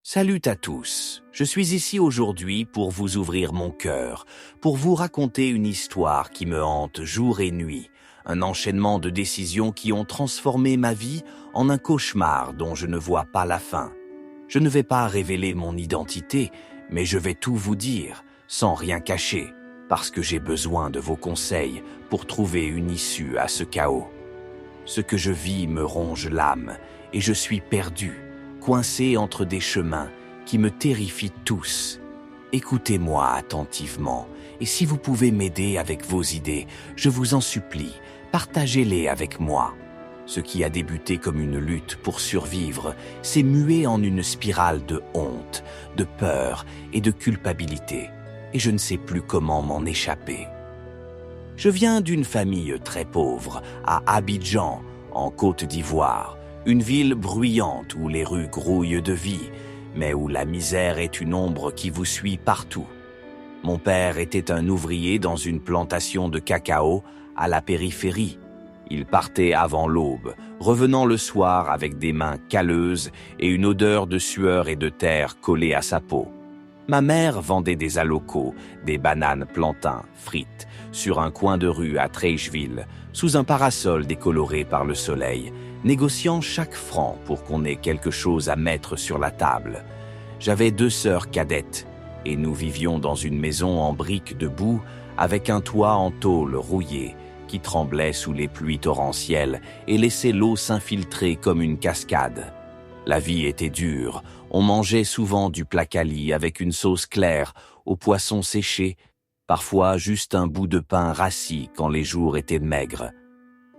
Salut à tous, je suis ici aujourd'hui pour vous ouvrir mon cœur, pour vous raconter une histoire qui me hante jour et nuit, un enchaînement de décisions qui ont transformé ma vie en un cauchemar dont je ne vois pas la fin. Je ne vais pas révéler mon identité, mais je vais tout vous dire, sans rien cacher, parce que j'ai besoin de vos conseils pour trouver une issue à ce chaos. Ce que je vis me ronge l'âme, et je suis perdu, coincé entre des chemins qui me terrifient tous. Écoutez-moi attentivement, et si vous pouvez m'aider avec vos idées, je vous en supplie, partagez-les avec moi. Ce qui a débuté comme une lutte pour survivre s'est mué en une spirale de honte, de peur et de culpabilité, et je ne sais plus comment m'en échapper. Je viens d'une famille très pauvre, à Abidjan, en Côte d'Ivoire, une ville bruyante où les rues grouillent de vie, mais où la misère est une ombre qui vous suit partout. Mon père était un ouvrier dans une plantation de cacao à la périphérie. Il partait avant l'aube, revenant le soir avec des mains calleuses et une odeur de sueur et de terre collée à sa peau. Ma mère vendait des alocos, des bananes plantains, frites, sur un coin de rue à Treilleville, sous un parasol décoloré par le soleil, négociant chaque franc pour qu'on ait quelque chose à mettre sur la table. J'avais 2 sœurs cadettes, et nous vivions dans une maison en briques de boue avec un toit en tôle rouillé qui tremblait sous les pluies torrentielles et laissait l'eau s'infiltrer comme une cascade. La vie était dure, on mangeait souvent du placali avec une sauce claire, aux poissons séchés, parfois juste un bout de pain rassis quand les jours étaient maigres.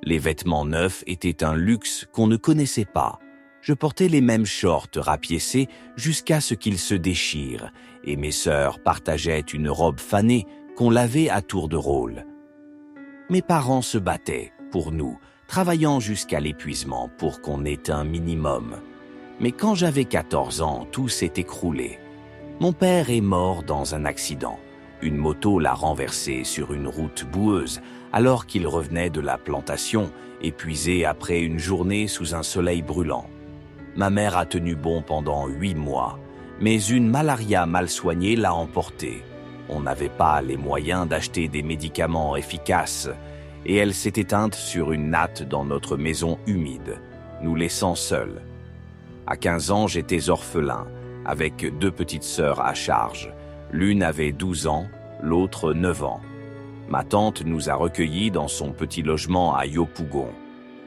Les vêtements neufs étaient un luxe qu'on ne connaissait pas. Je portais les mêmes shorts rapiécés jusqu'à ce qu'ils se déchirent, et mes sœurs partageaient une robe fanée qu'on lavait à tour de rôle. Mes parents se battaient, pour nous, travaillant jusqu'à l'épuisement pour qu'on ait un minimum. Mais quand j'avais 14 ans, tout s'est écroulé. Mon père est mort dans un accident. Une moto l'a renversé sur une route boueuse alors qu'il revenait de la plantation, épuisé après une journée sous un soleil brûlant. Ma mère a tenu bon pendant 8 mois, mais une malaria mal soignée l'a emportée. On n'avait pas les moyens d'acheter des médicaments efficaces, et elle s'est éteinte sur une natte dans notre maison humide, nous laissant seuls. À 15 ans, j'étais orphelin, avec 2 petites sœurs à charge. L'une avait 12 ans, l'autre 9 ans. Ma tante nous a recueillis dans son petit logement à Yopougon.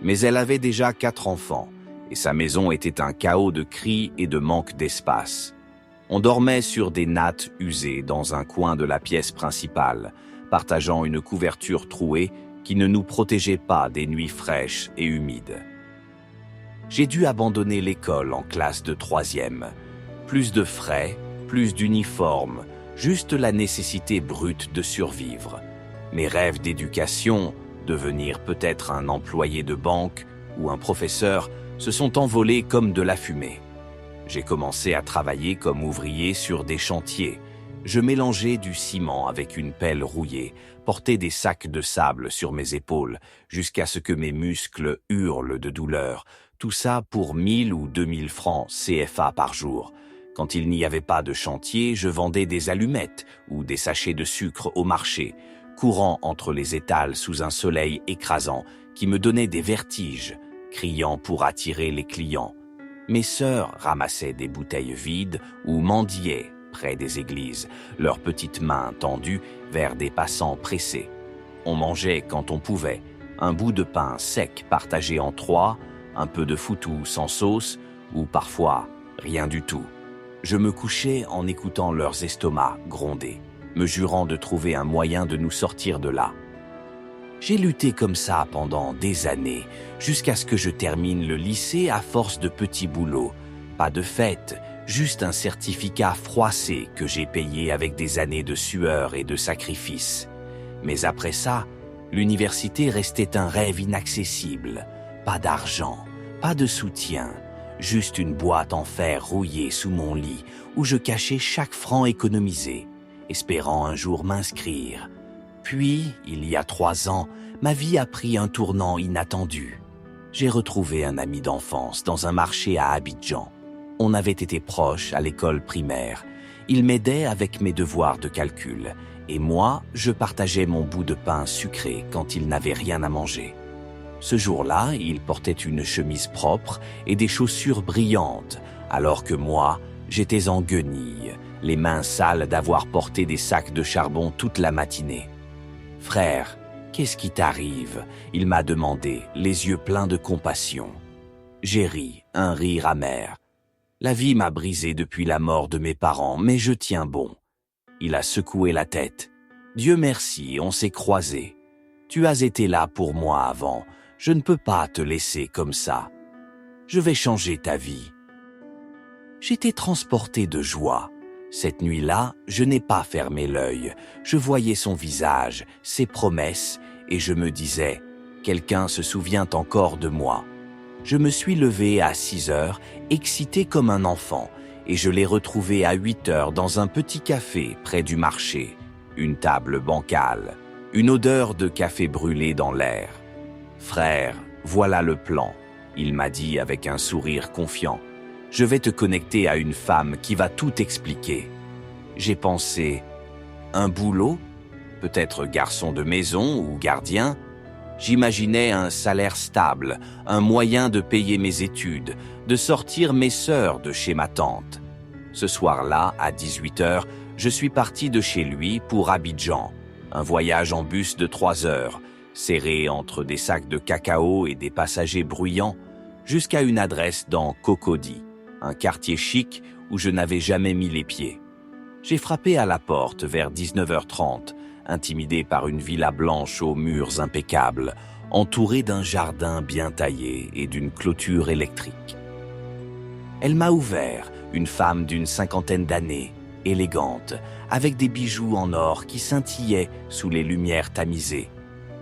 Mais elle avait déjà 4 enfants, et sa maison était un chaos de cris et de manque d'espace. On dormait sur des nattes usées dans un coin de la pièce principale, partageant une couverture trouée qui ne nous protégeait pas des nuits fraîches et humides. J'ai dû abandonner l'école en classe de 3e. Plus de frais, plus d'uniformes, juste la nécessité brute de survivre. Mes rêves d'éducation, devenir peut-être un employé de banque ou un professeur, se sont envolés comme de la fumée. J'ai commencé à travailler comme ouvrier sur des chantiers. Je mélangeais du ciment avec une pelle rouillée, portais des sacs de sable sur mes épaules, jusqu'à ce que mes muscles hurlent de douleur. Tout ça pour 1000 ou 2000 francs CFA par jour. Quand il n'y avait pas de chantier, je vendais des allumettes ou des sachets de sucre au marché, courant entre les étals sous un soleil écrasant qui me donnait des vertiges, criant pour attirer les clients. Mes sœurs ramassaient des bouteilles vides ou mendiaient près des églises, leurs petites mains tendues vers des passants pressés. On mangeait quand on pouvait, un bout de pain sec partagé en 3, un peu de foutou sans sauce, ou parfois rien du tout. Je me couchais en écoutant leurs estomacs gronder, me jurant de trouver un moyen de nous sortir de là. J'ai lutté comme ça pendant des années, jusqu'à ce que je termine le lycée à force de petits boulots. Pas de fête, juste un certificat froissé que j'ai payé avec des années de sueur et de sacrifice. Mais après ça, l'université restait un rêve inaccessible. Pas d'argent, pas de soutien, juste une boîte en fer rouillée sous mon lit où je cachais chaque franc économisé, espérant un jour m'inscrire. Puis, il y a 3 ans, ma vie a pris un tournant inattendu. J'ai retrouvé un ami d'enfance dans un marché à Abidjan. On avait été proches à l'école primaire. Il m'aidait avec mes devoirs de calcul, et moi, je partageais mon bout de pain sucré quand il n'avait rien à manger. Ce jour-là, il portait une chemise propre et des chaussures brillantes, alors que moi, j'étais en guenilles, les mains sales d'avoir porté des sacs de charbon toute la matinée. « Frère, qu'est-ce qui t'arrive » il m'a demandé, les yeux pleins de compassion. J'ai ri, un rire amer. La vie m'a brisé depuis la mort de mes parents, mais je tiens bon. Il a secoué la tête. Dieu merci, on s'est croisés. Tu as été là pour moi avant. Je ne peux pas te laisser comme ça. Je vais changer ta vie. J'étais transporté de joie. Cette nuit-là, je n'ai pas fermé l'œil. Je voyais son visage, ses promesses, et je me disais, quelqu'un se souvient encore de moi. Je me suis levé à 6 heures, excité comme un enfant, et je l'ai retrouvé à 8 heures dans un petit café près du marché. Une table bancale, une odeur de café brûlé dans l'air. « Frère, voilà le plan », il m'a dit avec un sourire confiant. « Je vais te connecter à une femme qui va tout expliquer. » J'ai pensé, un boulot? Peut-être garçon de maison ou gardien? J'imaginais un salaire stable, un moyen de payer mes études, de sortir mes sœurs de chez ma tante. Ce soir-là, à 18 heures, je suis parti de chez lui pour Abidjan. Un voyage en bus de 3 heures, serré entre des sacs de cacao et des passagers bruyants, jusqu'à une adresse dans Cocody, un quartier chic où je n'avais jamais mis les pieds. J'ai frappé à la porte vers 19h30, intimidé par une villa blanche aux murs impeccables, entourée d'un jardin bien taillé et d'une clôture électrique. Elle m'a ouvert, une femme d'une 50aine d'années, élégante, avec des bijoux en or qui scintillaient sous les lumières tamisées.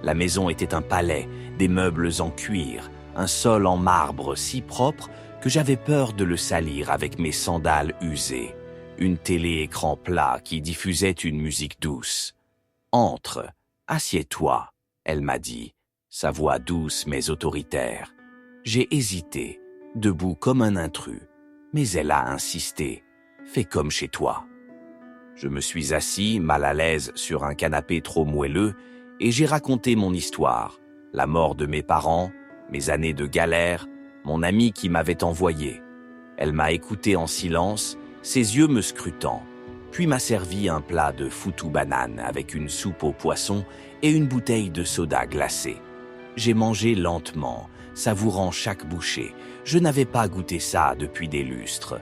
La maison était un palais, des meubles en cuir, un sol en marbre si propre que j'avais peur de le salir avec mes sandales usées, une télé-écran plat qui diffusait une musique douce. « Entre, assieds-toi », elle m'a dit, sa voix douce mais autoritaire. J'ai hésité, debout comme un intrus, mais elle a insisté. « Fais comme chez toi ». Je me suis assis, mal à l'aise, sur un canapé trop moelleux, et j'ai raconté mon histoire, la mort de mes parents, mes années de galère, mon ami qui m'avait envoyé. Elle m'a écouté en silence, ses yeux me scrutant, puis m'a servi un plat de foutou banane avec une soupe au poisson et une bouteille de soda glacé. J'ai mangé lentement, savourant chaque bouchée. Je n'avais pas goûté ça depuis des lustres.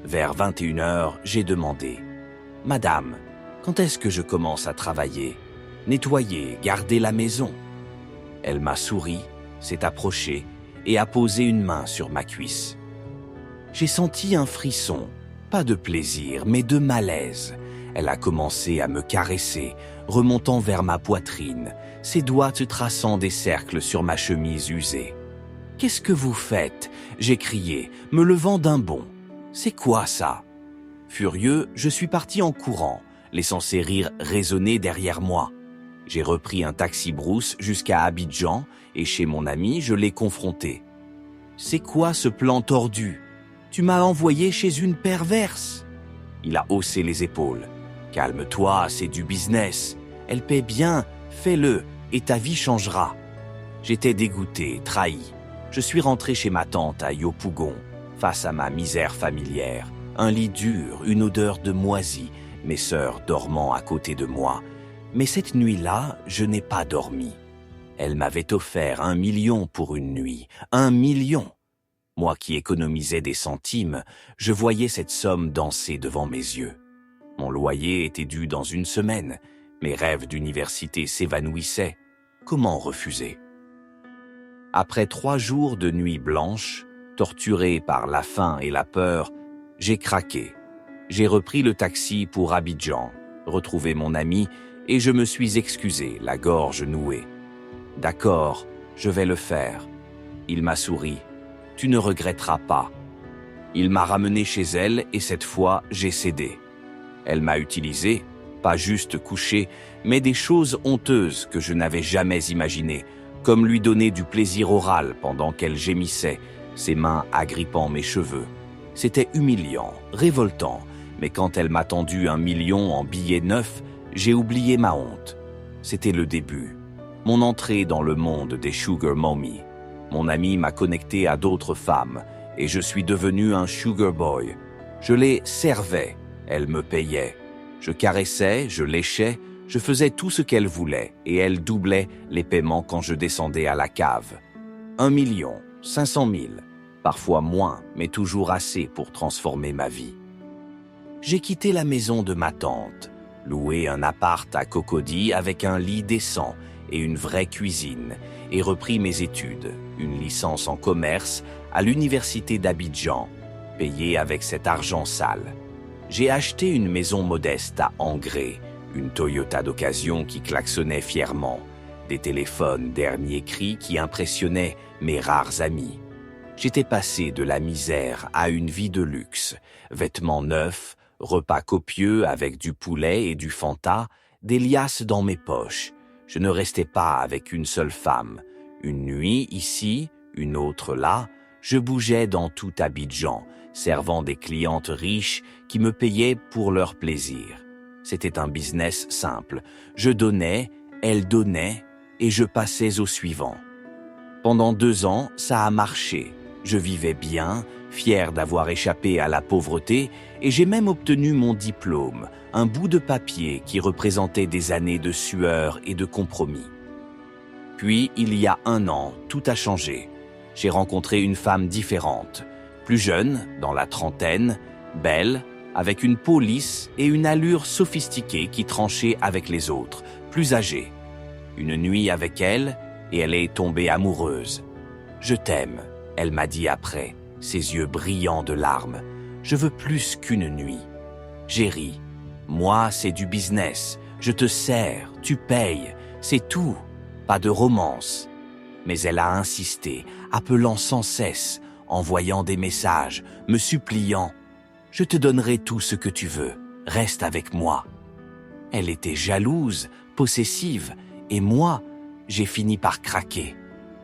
Vers 21 heures, j'ai demandé « Madame, quand est-ce que je commence à travailler? Nettoyer, garder la maison ?» Elle m'a souri, s'est approchée et a posé une main sur ma cuisse. J'ai senti un frisson, pas de plaisir, mais de malaise. Elle a commencé à me caresser, remontant vers ma poitrine, ses doigts traçant des cercles sur ma chemise usée. « Qu'est-ce que vous faites ?» j'ai crié, me levant d'un bond. « C'est quoi ça ?» Furieux, je suis parti en courant, laissant ses rires résonner derrière moi. J'ai repris un taxi-brousse jusqu'à Abidjan et chez mon ami, je l'ai confronté. « C'est quoi ce plan tordu ? Tu m'as envoyé chez une perverse !» Il a haussé les épaules. « Calme-toi, c'est du business. Elle paie bien, fais-le et ta vie changera. » J'étais dégoûté, trahi. Je suis rentré chez ma tante à Yopougon, face à ma misère familière. Un lit dur, une odeur de moisi, mes sœurs dormant à côté de moi. Mais cette nuit-là, je n'ai pas dormi. Elle m'avait offert 1 million pour une nuit. 1 million! Moi qui économisais des centimes, je voyais cette somme danser devant mes yeux. Mon loyer était dû dans 1 semaine. Mes rêves d'université s'évanouissaient. Comment refuser? Après 3 jours de nuit blanche, torturé par la faim et la peur, j'ai craqué. J'ai repris le taxi pour Abidjan, retrouvé mon ami et je me suis excusé, la gorge nouée. « D'accord, je vais le faire. » Il m'a souri. « Tu ne regretteras pas. » Il m'a ramené chez elle et cette fois, j'ai cédé. Elle m'a utilisé, pas juste couché, mais des choses honteuses que je n'avais jamais imaginées, comme lui donner du plaisir oral pendant qu'elle gémissait, ses mains agrippant mes cheveux. C'était humiliant, révoltant, mais quand elle m'a tendu 1 million en billets neufs, j'ai oublié ma honte. C'était le début. Mon entrée dans le monde des sugar mommy. Mon ami m'a connecté à d'autres femmes et je suis devenu un sugar boy. Je les servais, elles me payaient. Je caressais, je léchais, je faisais tout ce qu'elles voulaient et elles doublaient les paiements quand je descendais à la cave. 1 500 000, parfois moins, mais toujours assez pour transformer ma vie. J'ai quitté la maison de ma tante, loué un appart à Cocody avec un lit décent et une vraie cuisine, et repris mes études, une licence en commerce à l'université d'Abidjan, payée avec cet argent sale. J'ai acheté une maison modeste à Angré, une Toyota d'occasion qui klaxonnait fièrement, des téléphones dernier cri qui impressionnaient mes rares amis. J'étais passé de la misère à une vie de luxe, vêtements neufs, repas copieux avec du poulet et du Fanta, des liasses dans mes poches. Je ne restais pas avec une seule femme. Une nuit ici, une autre là, je bougeais dans tout Abidjan, servant des clientes riches qui me payaient pour leur plaisir. C'était un business simple. Je donnais, elles donnaient, et je passais au suivant. Pendant 2 ans, ça a marché. Je vivais bien, fier d'avoir échappé à la pauvreté, et j'ai même obtenu mon diplôme, un bout de papier qui représentait des années de sueur et de compromis. Puis, il y a 1 an, tout a changé. J'ai rencontré une femme différente, plus jeune, dans la trentaine, belle, avec une peau lisse et une allure sophistiquée qui tranchait avec les autres, plus âgée. Une nuit avec elle, et elle est tombée amoureuse. « Je t'aime », elle m'a dit après, ses yeux brillants de larmes. « Je veux plus qu'une nuit. » J'ai ri. « Moi, c'est du business. Je te sers, tu payes, c'est tout. Pas de romance. » Mais elle a insisté, appelant sans cesse, envoyant des messages, me suppliant. « Je te donnerai tout ce que tu veux. Reste avec moi. » Elle était jalouse, possessive, et moi, j'ai fini par craquer.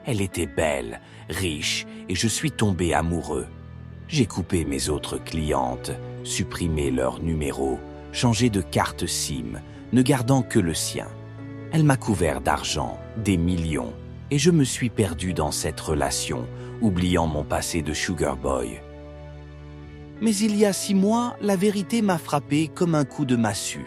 Elle était belle, riche, et je suis tombé amoureux. J'ai coupé mes autres clientes, supprimé leurs numéros, changé de carte SIM, ne gardant que le sien. Elle m'a couvert d'argent, des millions, et je me suis perdu dans cette relation, oubliant mon passé de sugar boy. Mais il y a 6 mois, la vérité m'a frappé comme un coup de massue.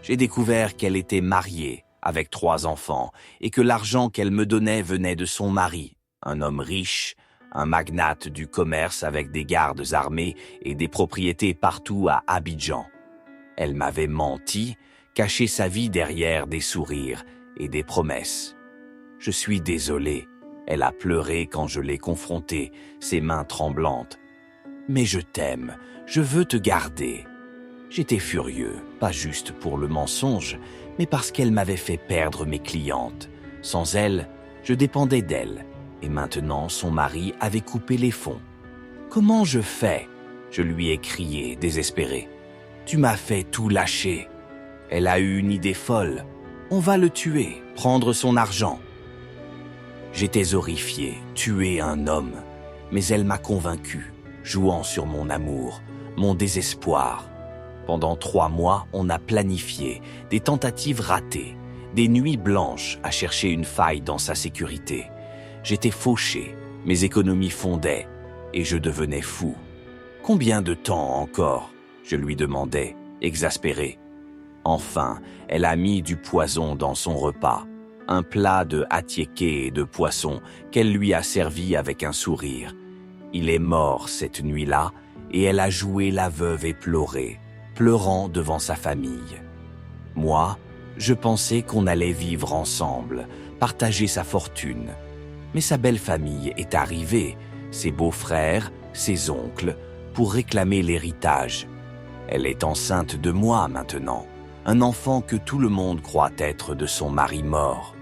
J'ai découvert qu'elle était mariée, avec 3 enfants, et que l'argent qu'elle me donnait venait de son mari, un homme riche, un magnate du commerce avec des gardes armés et des propriétés partout à Abidjan. Elle m'avait menti, caché sa vie derrière des sourires et des promesses. Je suis désolé, elle a pleuré quand je l'ai confrontée, ses mains tremblantes. Mais je t'aime, je veux te garder. J'étais furieux, pas juste pour le mensonge, mais parce qu'elle m'avait fait perdre mes clientes. Sans elle, je dépendais d'elle, et maintenant son mari avait coupé les fonds. Comment je fais ? Je lui ai crié, désespéré. Tu m'as fait tout lâcher. Elle a eu une idée folle. On va le tuer, prendre son argent. J'étais horrifié, tuer un homme, mais elle m'a convaincu, jouant sur mon amour, mon désespoir. Pendant 3 mois, on a planifié, des tentatives ratées, des nuits blanches à chercher une faille dans sa sécurité. J'étais fauché, mes économies fondaient, et je devenais fou. Combien de temps encore ? Je lui demandais, exaspéré. Enfin, elle a mis du poison dans son repas, un plat de attiéké et de poisson qu'elle lui a servi avec un sourire. Il est mort cette nuit-là, et elle a joué la veuve éplorée, pleurant devant sa famille. Moi, je pensais qu'on allait vivre ensemble, partager sa fortune. Mais sa belle famille est arrivée, ses beaux-frères, ses oncles, pour réclamer l'héritage. Elle est enceinte de moi maintenant, un enfant que tout le monde croit être de son mari mort.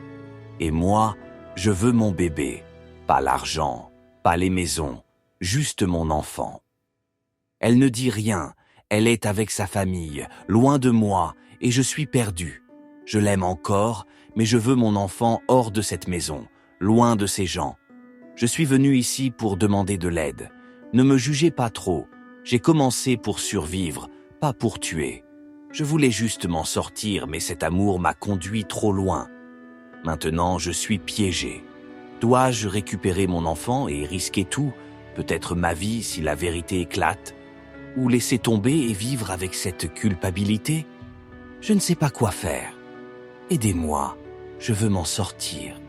Et moi, je veux mon bébé, pas l'argent, pas les maisons, juste mon enfant. Elle ne dit rien, elle est avec sa famille, loin de moi, et je suis perdu. Je l'aime encore, mais je veux mon enfant hors de cette maison, loin de ces gens. Je suis venu ici pour demander de l'aide. Ne me jugez pas trop, J'ai commencé pour survivre, pas pour tuer. Je voulais juste m'en sortir, mais cet amour m'a conduit trop loin. Maintenant, je suis piégé. Dois-je récupérer mon enfant et risquer tout, peut-être ma vie si la vérité éclate, ou laisser tomber et vivre avec cette culpabilité? Je ne sais pas quoi faire. Aidez-moi, je veux m'en sortir.